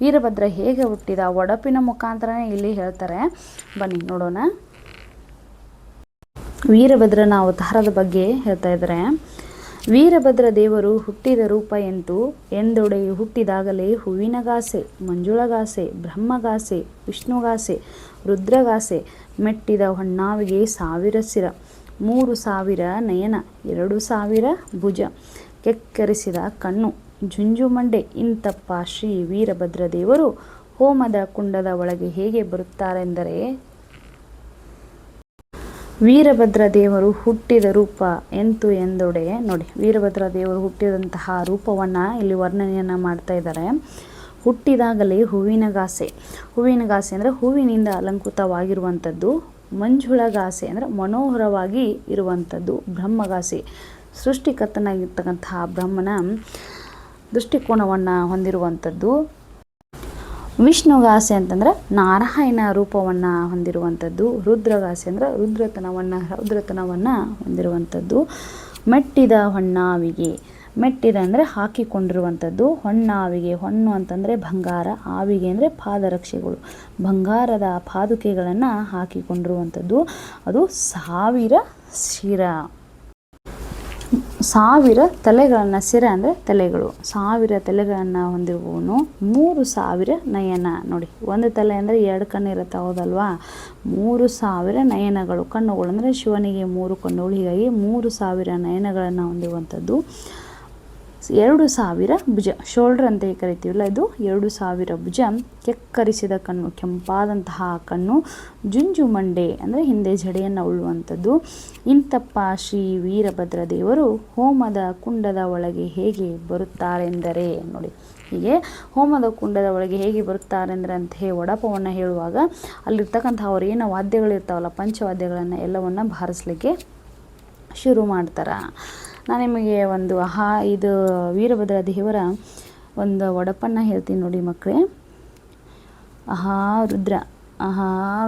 ವೀರಭದ್ರ ಹೇಗೆ ಹುಟ್ಟಿದ ಒಡಪಿನ ಮುಖಾಂತರನೇ ಇಲ್ಲಿ ಹೇಳ್ತಾರೆ. ಬನ್ನಿ ನೋಡೋಣ. ವೀರಭದ್ರನ ಅವತಾರದ ಬಗ್ಗೆ ಹೇಳ್ತಾ ಇದ್ದಾರೆ. ವೀರಭದ್ರ ದೇವರು ಹುಟ್ಟಿದ ರೂಪ ಎಂದೊಡೆಯು ಹುಟ್ಟಿದಾಗಲೇ ಹೂವಿನಗಾಸೆ, ಮಂಜುಳಗಾಸೆ, ಬ್ರಹ್ಮಗಾಸೆ, ವಿಷ್ಣುಗಾಸೆ, ರುದ್ರಗಾಸೆ, ಮೆಟ್ಟಿದ ಹೊನ್ನಾವಿಗೆ 1000 ಶಿರ, 3000 ನಯನ, 2000 ಭುಜ, ಕೆಕ್ಕರಿಸಿದ ಕಣ್ಣು, ಜುಂಜುಮಂಡೆ ಇಂತಪ್ಪ ಶ್ರೀ ವೀರಭದ್ರ ದೇವರು ಹೋಮದ ಕುಂಡದ ಒಳಗೆ ಹೇಗೆ ಬರುತ್ತಾರೆಂದರೆ, ವೀರಭದ್ರ ದೇವರು ಹುಟ್ಟಿದ ರೂಪ ಎಂದೊಡೆ ನೋಡಿ. ವೀರಭದ್ರ ದೇವರು ಹುಟ್ಟಿದಂತಹ ರೂಪವನ್ನು ಇಲ್ಲಿ ವರ್ಣನೆಯನ್ನು ಮಾಡ್ತಾ ಇದ್ದಾರೆ. ಹುಟ್ಟಿದಾಗಲೇ ಹೂವಿನಗಾಸೆ ಅಂದರೆ ಹೂವಿನಿಂದ ಅಲಂಕೃತವಾಗಿರುವಂಥದ್ದು. ಮಂಜುಳಗಾಸೆ ಅಂದರೆ ಮನೋಹರವಾಗಿ ಇರುವಂಥದ್ದು. ಬ್ರಹ್ಮಗಾಸೆ ಸೃಷ್ಟಿಕರ್ತನಾಗಿರ್ತಕ್ಕಂತಹ ಬ್ರಹ್ಮನ ದೃಷ್ಟಿಕೋನವನ್ನು ಹೊಂದಿರುವಂಥದ್ದು. ವಿಷ್ಣುಗಾಸೆ ಅಂತಂದರೆ ನಾರಾಯಣ ರೂಪವನ್ನು ಹೊಂದಿರುವಂಥದ್ದು. ರುದ್ರಗಾಸೆ ಅಂದರೆ ರುದ್ರತನವನ್ನು ಹೊಂದಿರುವಂಥದ್ದು. ಮೆಟ್ಟಿದ ಹೊನ್ನಾವಿಗೆ ಮೆಟ್ಟಿದ ಅಂದರೆ ಹಾಕಿಕೊಂಡಿರುವಂಥದ್ದು. ಹೊನ್ನಾವಿಗೆ, ಹೊನ್ನು ಅಂತಂದರೆ ಬಂಗಾರ, ಆವಿಗೆ ಅಂದರೆ ಪಾದರಕ್ಷೆಗಳು, ಬಂಗಾರದ ಪಾದುಕೆಗಳನ್ನು ಹಾಕಿಕೊಂಡಿರುವಂಥದ್ದು. ಅದು 1000 ಶಿರ, 1000 ತಲೆಗಳನ್ನು, ಶಿರ ಅಂದರೆ ತಲೆಗಳು, 1000 ತಲೆಗಳನ್ನು ಹೊಂದಿರುವವನು. 3000 ನಯನ. ನೋಡಿ, ಒಂದು ತಲೆ ಅಂದರೆ 2 ಕಣ್ಣು ಇರುತ್ತೆ, ಹೌದಲ್ವಾ? 3000 ನಯನಗಳು, ಕಣ್ಣುಗಳು ಅಂದರೆ ಶಿವನಿಗೆ 3 ಕಣ್ಣುಗಳು, ಹೀಗಾಗಿ 3000 ನಯನಗಳನ್ನು ಹೊಂದಿರುವಂಥದ್ದು. 2000 ಭುಜ, ಶೋಲ್ಡರ್ ಅಂತ ಕರಿತೀವಲ್ಲ, ಇದು 2000 ಭುಜ. ಕೆಕ್ಕರಿಸಿದ ಕಣ್ಣು, ಕೆಂಪಾದಂತಹ ಕಣ್ಣು. ಜುಂಜು ಮಂಡೆ ಅಂದರೆ ಹಿಂದೆ ಜಡೆಯನ್ನು ಉಳ್ಳುವಂಥದ್ದು. ಇಂತಪ್ಪ ಶ್ರೀ ವೀರಭದ್ರ ದೇವರು ಹೋಮದ ಕುಂಡದ ಒಳಗೆ ಹೇಗೆ ಬರುತ್ತಾರೆಂದರೆ, ನೋಡಿ ಹೀಗೆ ಹೋಮದ ಕುಂಡದ ಒಳಗೆ ಹೇಗೆ ಬರುತ್ತಾರೆಂದರೆ ಅಂತ ಒಡಪವನ್ನು ಹೇಳುವಾಗ ಅಲ್ಲಿರ್ತಕ್ಕಂಥ ಅವ್ರು ಏನೋ ವಾದ್ಯಗಳಿರ್ತಾವಲ್ಲ, ಪಂಚವಾದ್ಯಗಳನ್ನು ಎಲ್ಲವನ್ನು ಬಾರಿಸ್ಲಿಕ್ಕೆ ಶುರು ಮಾಡ್ತಾರೆ. ನಾನು ನಿಮಗೆ ಒಂದು ಇದು ವೀರಭದ್ರ ದೇವರ ಒಂದು ಒಡಪನ್ನು ಹೇಳ್ತೀನಿ ನೋಡಿ ಮಕ್ಕಳೇ. ಆಹಾ ರುದ್ರ, ಆಹಾ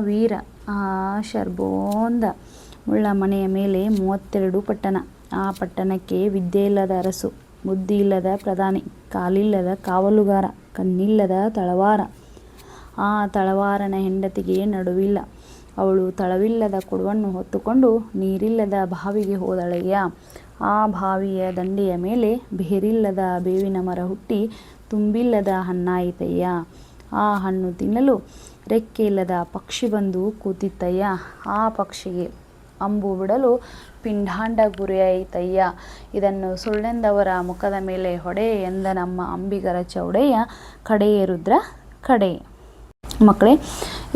ವೀರ, ಆಹಾ ಶರ್ಬೋಂದ. ಮುಳ್ಳ ಮನೆಯ ಮೇಲೆ 32 ಪಟ್ಟಣ. ಆ ಪಟ್ಟಣಕ್ಕೆ ವಿದ್ಯೆ ಇಲ್ಲದ ಅರಸು, ಬುದ್ಧಿ ಇಲ್ಲದ ಪ್ರಧಾನಿ, ಕಾಲಿಲ್ಲದ ಕಾವಲುಗಾರ, ಕಣ್ಣಿಲ್ಲದ ತಳವಾರ. ಆ ತಳವಾರನ ಹೆಂಡತಿಗೆ ನಡುವಿಲ್ಲ. ಅವಳು ತಳವಿಲ್ಲದ ಕೊಡವನ್ನು ಹೊತ್ತುಕೊಂಡು ನೀರಿಲ್ಲದ ಬಾವಿಗೆ ಹೋದಳಯ್ಯ. ಆ ಬಾವಿಯ ದಂಡೆಯ ಮೇಲೆ ಬೇರಿಲ್ಲದ ಬೇವಿನ ಮರ ಹುಟ್ಟಿ ತುಂಬಿಲ್ಲದ ಹಣ್ಣಾಯಿತಯ್ಯ. ಆ ಹಣ್ಣು ತಿನ್ನಲು ರೆಕ್ಕೆ ಇಲ್ಲದ ಪಕ್ಷಿ ಬಂದು ಕೂತಿತ್ತಯ್ಯ. ಆ ಪಕ್ಷಿಗೆ ಅಂಬು ಬಿಡಲು ಪಿಂಡಾಂಡ ಗುರಿಯಾಯಿತಯ್ಯ. ಇದನ್ನು ಸುಳ್ಳೆಂದವರ ಮುಖದ ಮೇಲೆ ಹೊಡೆ ಎಂದ ನಮ್ಮ ಅಂಬಿಗರ ಚೌಡೆಯ ಕಡೆಯೇ ರುದ್ರ ಕಡೆ. ಮಕ್ಕಳೇ,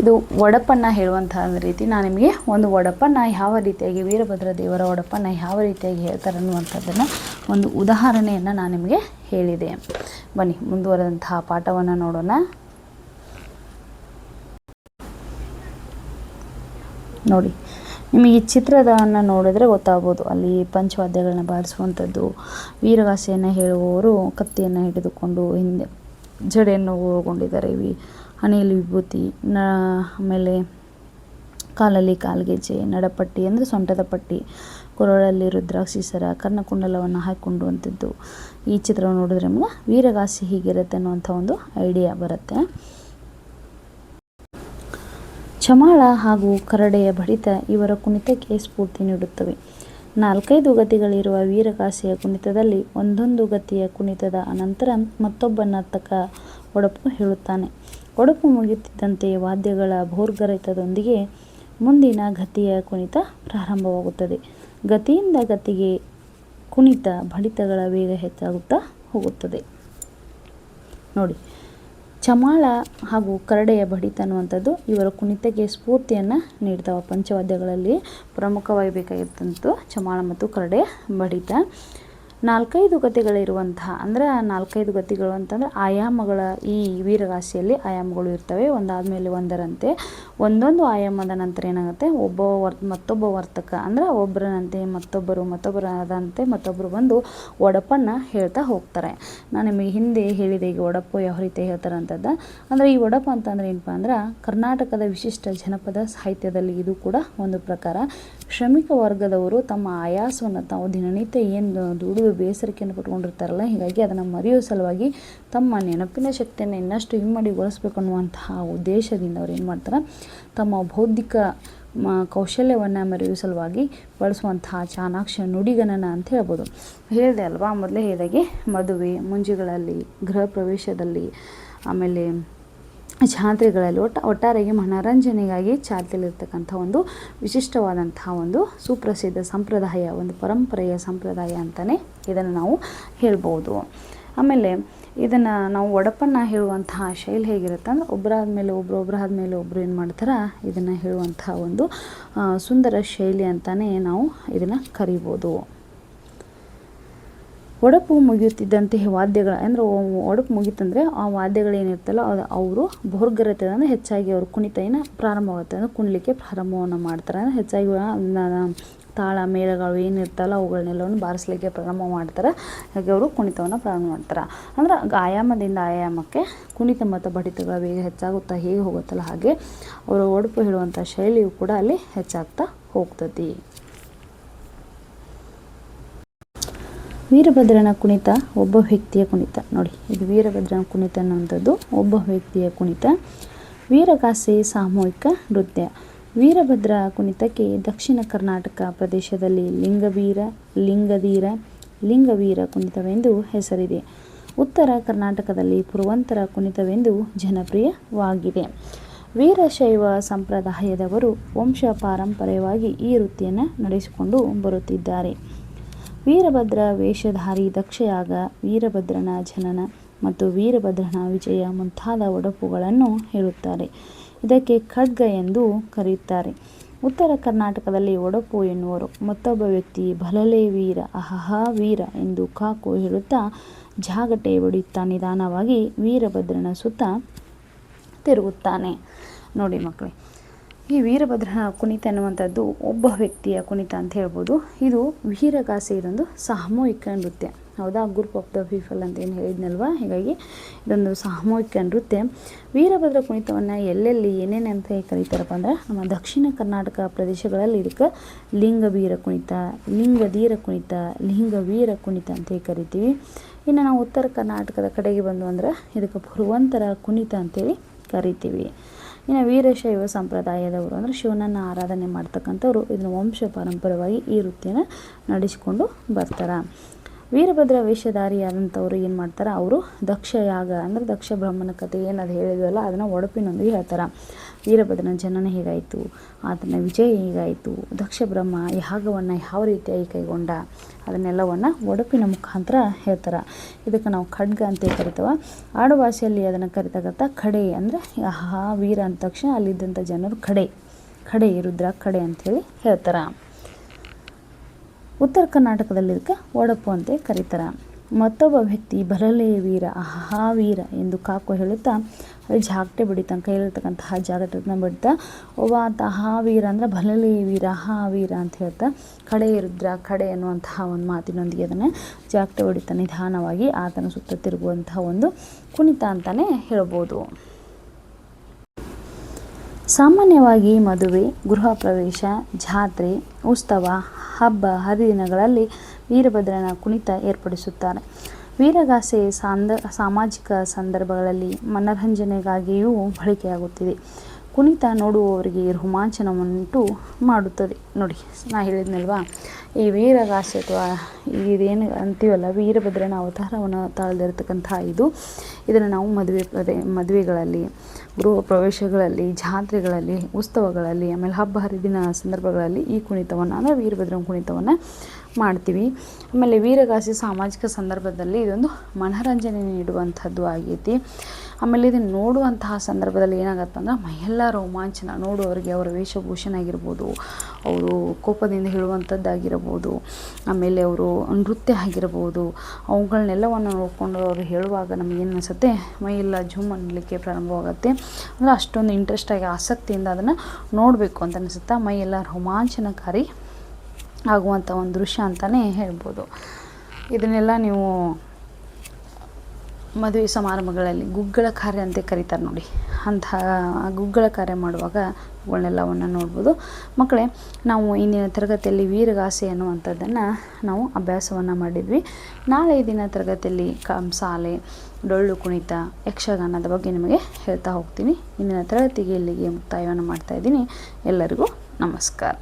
ಇದು ಒಡಪನ್ನು ಹೇಳುವಂತಹ ರೀತಿ. ನಾನು ನಿಮಗೆ ಒಂದು ಒಡಪನ್ನು ಯಾವ ರೀತಿಯಾಗಿ, ವೀರಭದ್ರ ದೇವರ ಒಡಪನ್ನು ಯಾವ ರೀತಿಯಾಗಿ ಹೇಳ್ತಾರೆ ಅನ್ನುವಂಥದ್ದನ್ನು ಒಂದು ಉದಾಹರಣೆಯನ್ನು ನಾನು ನಿಮಗೆ ಹೇಳಿದೆ. ಬನ್ನಿ ಮುಂದುವರೆದಂತಹ ಪಾಠವನ್ನು ನೋಡೋಣ. ನೋಡಿ, ನಿಮಗೆ ಈ ಚಿತ್ರವನ್ನು ನೋಡಿದ್ರೆ ಗೊತ್ತಾಗ್ಬೋದು. ಅಲ್ಲಿ ಪಂಚವಾದ್ಯಗಳನ್ನ ಬಾರಿಸುವಂಥದ್ದು, ವೀರಗಾಸೆಯನ್ನು ಹೇಳುವವರು ಕತ್ತಿಯನ್ನು ಹಿಡಿದುಕೊಂಡು ಹಿಂದೆ ಜಡೆಯನ್ನು ಒಳಗೊಂಡಿದ್ದಾರೆ. ಹಣೆಯಲ್ಲಿ ವಿಭೂತಿ, ಆಮೇಲೆ ಕಾಲಲ್ಲಿ ಕಾಲ್ಗೆಜ್ಜೆ, ನಡಪಟ್ಟಿ ಅಂದರೆ ಸೊಂಟದ ಪಟ್ಟಿ, ಕೊರಳಲ್ಲಿ ರುದ್ರಾಕ್ಷಿ ಸರ, ಕರ್ಣಕುಂಡಲವನ್ನು ಹಾಕಿಕೊಂಡುವಂಥದ್ದು. ಈ ಚಿತ್ರವನ್ನು ನೋಡಿದ್ರೆ ನಮಗೆ ವೀರಗಾಸೆ ಹೀಗಿರುತ್ತೆ ಅನ್ನುವಂಥ ಒಂದು ಐಡಿಯಾ ಬರುತ್ತೆ. ಚಮಾಳ ಹಾಗೂ ಕರಡೆಯ ಬಡಿತ ಇವರ ಕುಣಿತಕ್ಕೆ ಸ್ಫೂರ್ತಿ ನೀಡುತ್ತವೆ. 4-5 ಗತಿಗಳಿರುವ ವೀರಗಾಸೆಯ ಕುಣಿತದಲ್ಲಿ ಒಂದೊಂದು ಗತಿಯ ಕುಣಿತದ ಅನಂತರ ಮತ್ತೊಬ್ಬ ನರ್ತಕ ಒಡಪು ಹೇಳುತ್ತಾನೆ. ಒಡಪು ಮುಗಿಯುತ್ತಿದ್ದಂತೆ ವಾದ್ಯಗಳ ಭೋರ್ಗರೆತದೊಂದಿಗೆ ಮುಂದಿನ ಗತಿಯ ಕುಣಿತ ಪ್ರಾರಂಭವಾಗುತ್ತದೆ. ಗತಿಯಿಂದ ಗತಿಗೆ ಕುಣಿತ ಬಡಿತಗಳ ವೇಗ ಹೆಚ್ಚಾಗುತ್ತಾ ಹೋಗುತ್ತದೆ. ನೋಡಿ, ಚಮಾಳ ಹಾಗೂ ಕರಡೆಯ ಬಡಿತ ಅನ್ನುವಂಥದ್ದು ಇವರ ಕುಣಿತಕ್ಕೆ ಸ್ಫೂರ್ತಿಯನ್ನು ನೀಡ್ತಾವೆ. ಪಂಚವಾದ್ಯಗಳಲ್ಲಿ ಪ್ರಮುಖವಾಗಿ ಬೇಕಾಗಿರ್ತಂತು ಚಮಾಳ ಮತ್ತು ಕರಡೆಯ ಬಡಿತ. 4-5 ಗತಿಗಳಿರುವಂತಹ, ಅಂದರೆ 4-5 ಗತಿಗಳು ಅಂತಂದರೆ ಆಯಾಮಗಳ, ಈ ವೀರಗಾಸೆಯಲ್ಲಿ ಆಯಾಮಗಳು ಇರ್ತವೆ, ಒಂದಾದಮೇಲೆ ಒಂದರಂತೆ. ಒಂದೊಂದು ಆಯಾಮದ ನಂತರ ಏನಾಗುತ್ತೆ, ಮತ್ತೊಬ್ಬ ವರ್ತಕ ಅಂದರೆ ಒಬ್ಬರನಂತೆ ಮತ್ತೊಬ್ಬರಂತೆ ಮತ್ತೊಬ್ಬರು ಬಂದು ಒಡಪನ್ನು ಹೇಳ್ತಾ ಹೋಗ್ತಾರೆ. ನಾನು ನಿಮಗೆ ಹಿಂದೆ ಹೇಳಿದೆ ಈಗ ಒಡಪು ಯಾವ ರೀತಿ ಹೇಳ್ತಾರೆ ಅಂತದ್ದು. ಅಂದರೆ ಈ ಒಡಪು ಅಂತಂದರೆ ಏನಪ್ಪ ಅಂದ್ರೆ ಕರ್ನಾಟಕದ ವಿಶಿಷ್ಟ ಜನಪದ ಸಾಹಿತ್ಯದಲ್ಲಿ ಇದು ಕೂಡ ಒಂದು ಪ್ರಕಾರ. ಶ್ರಮಿಕ ವರ್ಗದವರು ತಮ್ಮ ಆಯಾಸವನ್ನು ತಾವು ದಿನನಿತ್ಯ ಏನು ದುಡಿದು ಬೇಸರಿಕೆಯನ್ನು ಪಟ್ಕೊಂಡಿರ್ತಾರಲ್ಲ, ಹೀಗಾಗಿ ಅದನ್ನು ಮರೆಯುವ ಸಲುವಾಗಿ ತಮ್ಮ ನೆನಪಿನ ಶಕ್ತಿಯನ್ನು ಇನ್ನಷ್ಟು ಇಮ್ಮಡಿಗೊಳಿಸ್ಬೇಕು ಅನ್ನುವಂತಹ ಉದ್ದೇಶದಿಂದ ಅವ್ರು ಏನು ಮಾಡ್ತಾರೆ, ತಮ್ಮ ಬೌದ್ಧಿಕ ಕೌಶಲ್ಯವನ್ನು ಮೆರೆಯುವ ಸಲುವಾಗಿ ಬಳಸುವಂತಹ ಚಾಣಾಕ್ಷ ನುಡಿಗಣನ ಅಂತ ಹೇಳ್ಬೋದು. ಹೇಳಿದೆ ಅಲ್ವಾ, ಮೊದಲೇ ಹೇಳಿದಾಗೆ ಮದುವೆ ಮುಂಜಿಗಳಲ್ಲಿ, ಗೃಹ ಪ್ರವೇಶದಲ್ಲಿ, ಆಮೇಲೆ ಜಾತ್ರೆಗಳಲ್ಲಿ ಒಟ್ಟಾರೆಯಾಗಿ ಮನೋರಂಜನೆಗಾಗಿ ಚಾಲ್ತಿಯಲ್ಲಿರ್ತಕ್ಕಂಥ ಒಂದು ವಿಶಿಷ್ಟವಾದಂತಹ ಒಂದು ಸುಪ್ರಸಿದ್ಧ ಸಂಪ್ರದಾಯ, ಒಂದು ಪರಂಪರೆಯ ಸಂಪ್ರದಾಯ ಅಂತಲೇ ಇದನ್ನು ನಾವು ಹೇಳ್ಬೋದು. ಆಮೇಲೆ ಇದನ್ನು ನಾವು ಒಡಪನ್ನು ಹೇಳುವಂತಹ ಶೈಲಿ ಹೇಗಿರುತ್ತೆ ಅಂದರೆ ಒಬ್ಬರಾದ್ಮೇಲೆ ಒಬ್ಬರು ಏನು ಮಾಡ್ತಾರೆ, ಇದನ್ನು ಹೇಳುವಂತಹ ಒಂದು ಸುಂದರ ಶೈಲಿ ಅಂತಲೇ ನಾವು ಇದನ್ನು ಕರಿಬೋದು. ಒಡಪು ಮುಗಿಯುತ್ತಿದ್ದಂತೆ ವಾದ್ಯಗಳ ಅಂದರೆ ಒಡಪು ಮುಗೀತಂದರೆ ಆ ವಾದ್ಯಗಳೇನಿರ್ತಲ್ಲ ಅದು ಅವರು ಭೋರ್ಗರತೆ ಅಂದರೆ ಹೆಚ್ಚಾಗಿ ಅವರು ಕುಣಿತ ಪ್ರಾರಂಭವಾಗುತ್ತೆ, ಅಂದರೆ ಕುಣಿಲಿಕ್ಕೆ ಪ್ರಾರಂಭವನ್ನು ಮಾಡ್ತಾರೆ. ಅಂದರೆ ಹೆಚ್ಚಾಗಿ ತಾಳ ಮೇಳಗಳು ಏನಿರ್ತಲ್ಲ ಅವುಗಳನ್ನೆಲ್ಲವನ್ನು ಬಾರಿಸಲಿಕ್ಕೆ ಪ್ರಾರಂಭ ಮಾಡ್ತಾರೆ. ಹಾಗೆ ಅವರು ಕುಣಿತವನ್ನು ಪ್ರಾರಂಭ ಮಾಡ್ತಾರೆ. ಅಂದರೆ ಆಯಾಮದಿಂದ ಆಯಾಮಕ್ಕೆ ಕುಣಿತ ಮತ್ತು ಬಡಿತಗಳ ವೇಗ ಹೆಚ್ಚಾಗುತ್ತಾ ಹೇಗೆ ಹೋಗುತ್ತಲ್ಲ ಹಾಗೆ ಅವರು ಒಡಪು ಹೇಳುವಂಥ ಶೈಲಿಯು ಕೂಡ ಅಲ್ಲಿ ಹೆಚ್ಚಾಗ್ತಾ ಹೋಗ್ತದೆ. ವೀರಭದ್ರನ ಕುಣಿತ ಒಬ್ಬ ವ್ಯಕ್ತಿಯ ಕುಣಿತ. ನೋಡಿ, ಇದು ವೀರಭದ್ರನ ಕುಣಿತ ಅನ್ನುವಂಥದ್ದು ಒಬ್ಬ ವ್ಯಕ್ತಿಯ ಕುಣಿತ. ವೀರಗಾಸೆ ಸಾಮೂಹಿಕ ನೃತ್ಯ. ವೀರಭದ್ರ ಕುಣಿತಕ್ಕೆ ದಕ್ಷಿಣ ಕರ್ನಾಟಕ ಪ್ರದೇಶದಲ್ಲಿ ಲಿಂಗವೀರ ಕುಣಿತವೆಂದು ಹೆಸರಿದೆ. ಉತ್ತರ ಕರ್ನಾಟಕದಲ್ಲಿ ಪುರವಂತರ ಕುಣಿತವೆಂದು ಜನಪ್ರಿಯವಾಗಿದೆ. ವೀರಶೈವ ಸಂಪ್ರದಾಯದವರು ವಂಶ ಪಾರಂಪರ್ಯವಾಗಿ ಈ ವೃತ್ತಿಯನ್ನು ನಡೆಸಿಕೊಂಡು ಬರುತ್ತಿದ್ದಾರೆ. ವೀರಭದ್ರ ವೇಷಧಾರಿ ದಕ್ಷಯಾಗ, ವೀರಭದ್ರನ ಜನನ ಮತ್ತು ವೀರಭದ್ರನ ವಿಜಯ ಮುಂತಾದ ಒಡಪುಗಳನ್ನು ಹೇಳುತ್ತಾರೆ. ಇದಕ್ಕೆ ಖಡ್ಗ ಎಂದು ಕರೆಯುತ್ತಾರೆ. ಉತ್ತರ ಕರ್ನಾಟಕದಲ್ಲಿ ಒಡಪು ಎನ್ನುವರು ಮತ್ತೊಬ್ಬ ವ್ಯಕ್ತಿ ಬಲಲೇ ವೀರ, ಅಹಹಾ ವೀರ ಎಂದು ಕಾಕು ಹೇಳುತ್ತಾ ಜಾಗಟೆ ಹೊಡೆಯುತ್ತಾ ನಿಧಾನವಾಗಿ ವೀರಭದ್ರನ ಸುತ್ತ ತಿರುಗುತ್ತಾನೆ. ನೋಡಿ ಮಕ್ಕಳೇ, ಈ ವೀರಭದ್ರನ ಕುಣಿತ ಎನ್ನುವಂಥದ್ದು ಒಬ್ಬ ವ್ಯಕ್ತಿಯ ಕುಣಿತ ಅಂತ ಹೇಳ್ಬೋದು. ಇದು ವೀರಗಾಸೆ, ಇದೊಂದು ಸಾಮೂಹಿಕ ನೃತ್ಯ. ಹೌದಾ, ಗ್ರೂಪ್ ಆಫ್ ದ ಪೀಪಲ್ ಅಂತ ಏನು ಹೇಳಿದ್ನಲ್ವ, ಹೀಗಾಗಿ ಇದೊಂದು ಸಾಮೂಹಿಕ ನೃತ್ಯ. ವೀರಭದ್ರ ಕುಣಿತವನ್ನು ಎಲ್ಲೆಲ್ಲಿ ಏನೇನು ಅಂತ ಕರೀತಾರಪ್ಪ ಅಂದ್ರೆ, ನಮ್ಮ ದಕ್ಷಿಣ ಕರ್ನಾಟಕ ಪ್ರದೇಶಗಳಲ್ಲಿ ಇದಕ್ಕೆ ಲಿಂಗವೀರ ಕುಣಿತ, ಲಿಂಗಧೀರ ಕುಣಿತ, ಲಿಂಗವೀರ ಕುಣಿತ ಅಂತ ಕರಿತೀವಿ. ಇನ್ನು ನಾವು ಉತ್ತರ ಕರ್ನಾಟಕದ ಕಡೆಗೆ ಬಂದು ಅಂದ್ರೆ ಇದಕ್ಕೆ ಪುರವಂತರ ಕುಣಿತ ಅಂತೇಳಿ ಕರಿತೀವಿ. ಇನ್ನು ವೀರಶೈವ ಸಂಪ್ರದಾಯದವರು ಅಂದರೆ ಶಿವನನ್ನು ಆರಾಧನೆ ಮಾಡ್ತಕ್ಕಂಥವ್ರು ಇದನ್ನು ವಂಶ ಪಾರಂಪರ್ಯವಾಗಿ ಈ ವೃತ್ತಿಯನ್ನು ನಡೆಸಿಕೊಂಡು ಬರ್ತಾರೆ. ವೀರಭದ್ರ ವೇಷಧಾರಿಯಾದಂಥವ್ರು ಏನು ಮಾಡ್ತಾರೆ, ಅವರು ದಕ್ಷಯಾಗ ಅಂದರೆ ದಕ್ಷ ಬ್ರಹ್ಮನ ಕಥೆ ಏನದು ಹೇಳಿದ್ವಲ್ಲ ಅದನ್ನು ಒಡಪಿನೊಂದಿಗೆ ಹೇಳ್ತಾರೆ. ವೀರಭದ್ರನ ಜನನ ಹೇಗಾಯಿತು, ಆತನ ವಿಜಯ ಹೇಗಾಯಿತು, ದಕ್ಷ ಬ್ರಹ್ಮ ಯಾಗವನ್ನು ಯಾವ ರೀತಿಯಾಗಿ ಕೈಗೊಂಡ, ಅದನ್ನೆಲ್ಲವನ್ನು ಒಡಪಿನ ಮುಖಾಂತರ ಹೇಳ್ತಾರೆ. ಇದಕ್ಕೆ ನಾವು ಖಡ್ಗ ಅಂತ ಕರಿತೇವೆ. ಆಡುಭಾಷೆಯಲ್ಲಿ ಅದನ್ನು ಕರಿತಕ್ಕಂಥ ಖಡೆ ಅಂದರೆ ಆಹಾ ವೀರ ಅಂದ ತಕ್ಷಣ ಅಲ್ಲಿದ್ದಂಥ ಜನರು ಖಡೆ ರುದ್ರ ಖಡೆ ಅಂಥೇಳಿ ಹೇಳ್ತಾರೆ. ಉತ್ತರ ಕರ್ನಾಟಕದಲ್ಲಿ ಇದಕ್ಕೆ ಒಡಪು ಅಂತ ಕರೀತಾರೆ. ಮತ್ತೊಬ್ಬ ವ್ಯಕ್ತಿ ಬಲಲೇ ವೀರ, ಆಹಾ ವೀರ ಎಂದು ಕಾಕು ಹೇಳುತ್ತಾ ಅಲ್ಲಿ ಜಾಗಟೆ ಬಿಡಿತಾನೆ. ಕೈಲಿರ್ತಕ್ಕಂತಹ ಜಾಗಟೆನ ಬಿಡ್ತಾ ಒಬ್ಬ ಆತ ಆಹಾ ವೀರ ಅಂದರೆ ಬಲಲೇ ವೀರ, ಆಹಾ ವೀರ ಅಂತ ಹೇಳ್ತಾ ಖಡೆ ರುದ್ರ ಖಡೆ ಅನ್ನುವಂತಹ ಒಂದು ಮಾತಿನೊಂದಿಗೆ ಅದನ್ನು ಜಾಗಟೆ ಹೊಡಿತಾ ನಿಧಾನವಾಗಿ ಆತನ ಸುತ್ತ ತಿರುಗುವಂತಹ ಒಂದು ಕುಣಿತ ಅಂತಲೇ ಹೇಳ್ಬೋದು. ಸಾಮಾನ್ಯವಾಗಿ ಮದುವೆ, ಗೃಹ ಪ್ರವೇಶ, ಜಾತ್ರೆ, ಉತ್ಸವ, ಹಬ್ಬ ಹರಿದಿನಗಳಲ್ಲಿ ವೀರಭದ್ರನ ಕುಣಿತ ಏರ್ಪಡಿಸುತ್ತಾರೆ. ವೀರಗಾಸೆ ಸಾಮಾಜಿಕ ಸಂದರ್ಭಗಳಲ್ಲಿ ಮನರಂಜನೆಗಾಗಿಯೂ ಬಳಕೆಯಾಗುತ್ತಿದೆ. ಕುಣಿತ ನೋಡುವವರಿಗೆ ರೋಮಾಂಚನವನ್ನುಂಟು ಮಾಡುತ್ತದೆ. ನೋಡಿ, ನಾ ಹೇಳಿದ್ನಲ್ವಾ, ಈ ವೀರಗಾಸೆ ಅಥವಾ ಇದೇನು ಅಂತೀವಲ್ಲ ವೀರಭದ್ರನ ಅವತಾರವನ್ನು ತಾಳದಿರತಕ್ಕಂತಹ ಇದನ್ನು ನಾವು ಮದುವೆಗಳಲ್ಲಿ, ಗೃಹ ಪ್ರವೇಶಗಳಲ್ಲಿ, ಜಾತ್ರೆಗಳಲ್ಲಿ, ಉತ್ಸವಗಳಲ್ಲಿ, ಆಮೇಲೆ ಹಬ್ಬ ಹರಿದಿನ ಸಂದರ್ಭಗಳಲ್ಲಿ ಈ ಕುಣಿತವನ್ನು ಅಂದರೆ ವೀರಭದ್ರನ ಕುಣಿತವನ್ನು ಮಾಡ್ತೀವಿ. ಆಮೇಲೆ ವೀರಗಾಸೆ ಸಾಮಾಜಿಕ ಸಂದರ್ಭದಲ್ಲಿ ಇದೊಂದು ಮನರಂಜನೆ ನೀಡುವಂಥದ್ದು ಆಗೈತಿ. ಆಮೇಲೆ ಇದನ್ನು ನೋಡುವಂತಹ ಸಂದರ್ಭದಲ್ಲಿ ಏನಾಗತ್ತೆ ಅಂದ್ರೆ ಮೈಯೆಲ್ಲ ರೋಮಾಂಚನ, ನೋಡುವವರಿಗೆ ಅವರ ವೇಷಭೂಷಣ ಆಗಿರ್ಬೋದು, ಅವರು ಕೋಪದಿಂದ ಹೇಳುವಂಥದ್ದಾಗಿರ್ಬೋದು, ಆಮೇಲೆ ಅವರು ನೃತ್ಯ ಆಗಿರ್ಬೋದು, ಅವುಗಳನ್ನೆಲ್ಲವನ್ನು ನೋಡಿಕೊಂಡು ಅವರು ಹೇಳುವಾಗ ನಮಗೇನು ಅನಿಸುತ್ತೆ, ಮೈಯೆಲ್ಲ ಜುಮ್ ಅನ್ನಲಿಕ್ಕೆ ಪ್ರಾರಂಭವಾಗುತ್ತೆ. ಅಂದರೆ ಅಷ್ಟೊಂದು ಇಂಟ್ರೆಸ್ಟಾಗಿ ಆಸಕ್ತಿಯಿಂದ ಅದನ್ನು ನೋಡಬೇಕು ಅಂತ ಅನಿಸುತ್ತಾ ಮೈಯೆಲ್ಲ ರೋಮಾಂಚನಕಾರಿ ಆಗುವಂಥ ಒಂದು ದೃಶ್ಯ ಅಂತಲೇ ಹೇಳ್ಬೋದು. ಇದನ್ನೆಲ್ಲ ನೀವು ಮದುವೆ ಸಮಾರಂಭಗಳಲ್ಲಿ ಗುಗ್ಗಳ ಕಾರ್ಯ ಅಂತ ಕರೀತಾರೆ ನೋಡಿ, ಅಂತಹ ಗುಗ್ಗಳ ಕಾರ್ಯ ಮಾಡುವಾಗ ಇವುಗಳನ್ನೆಲ್ಲವನ್ನು ನೋಡ್ಬೋದು. ಮಕ್ಕಳೇ, ನಾವು ಇಂದಿನ ತರಗತಿಯಲ್ಲಿ ವೀರಗಾಸೆ ಅನ್ನುವಂಥದ್ದನ್ನು ನಾವು ಅಭ್ಯಾಸವನ್ನು ಮಾಡಿದ್ವಿ. ನಾಳೆ ದಿನ ತರಗತಿಯಲ್ಲಿ ಕಂಸಾಲೆ, ಡೊಳ್ಳು ಕುಣಿತ, ಯಕ್ಷಗಾನದ ಬಗ್ಗೆ ನಿಮಗೆ ಹೇಳ್ತಾ ಹೋಗ್ತೀನಿ. ಇಂದಿನ ತರಗತಿಗೆ ಇಲ್ಲಿಗೆ ಮುಕ್ತಾಯವನ್ನು ಮಾಡ್ತಾಯಿದ್ದೀನಿ. ಎಲ್ಲರಿಗೂ ನಮಸ್ಕಾರ.